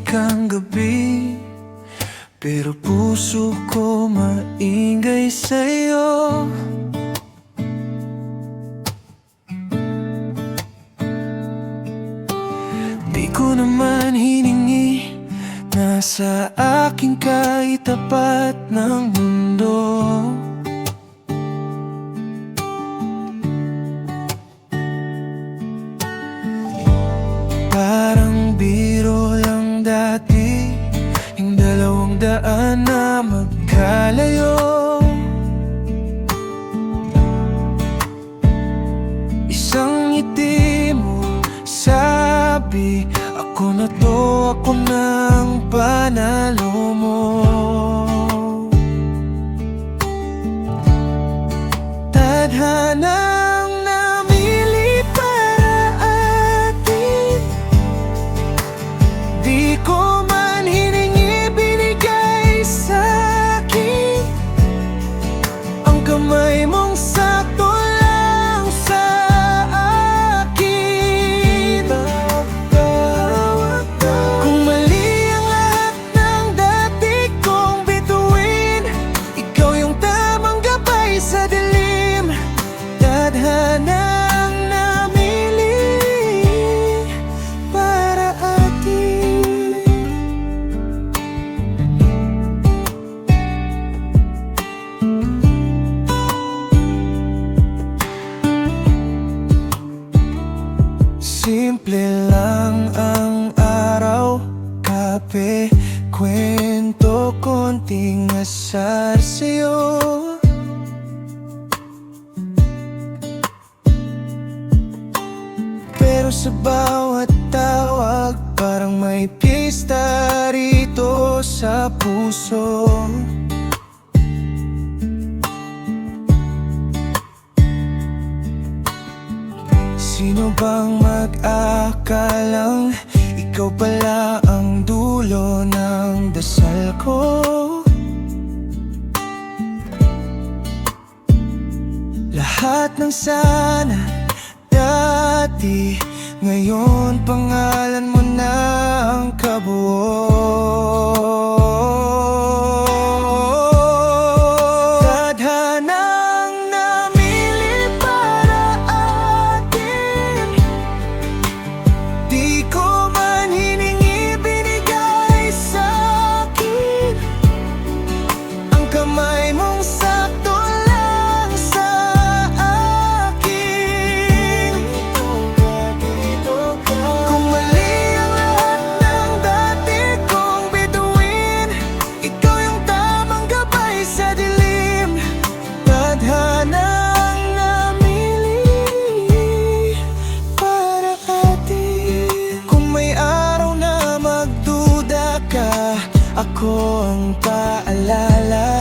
tahimik ang gabi, pero puso ko maingay sa'yo. Di ko naman hiningi na sa aking kaitapat ng mundo. Parang biro lang dati yung 200 na magkalayo. Isang ngiti mo sabi, ako na to, ako na ang panalo mo. Tadhanang namili para atin, di ko man hiningi, binigay sa'kin. Ang kamay mong sakto lang sa akin. Kung mali ang lahat ng dati kong bituin, ikaw yung tamang gabay sa dilim. Tadhanang namili para atin. Simple lang ang araw, kape, kwento, konting asar sa'yo. Pero sa bawat tawag, parang may pista rito sa puso. Sino bang mag-akalang ikaw pala ang dulo ng dasal ko? Lahat ng sana dati, ngayon pangalan mo na ang kabuo. Tadhanang namili para atin, di ko man hiningi, binigay sa'kin. Ang kamay mong sakto lang sa akin. Kung mali ang lahat ng dati kong bituin, ikaw yung tamang gabay sa dilim. Tadhanang namili para atin. Kung may araw na magduda ka, ako ang paalala.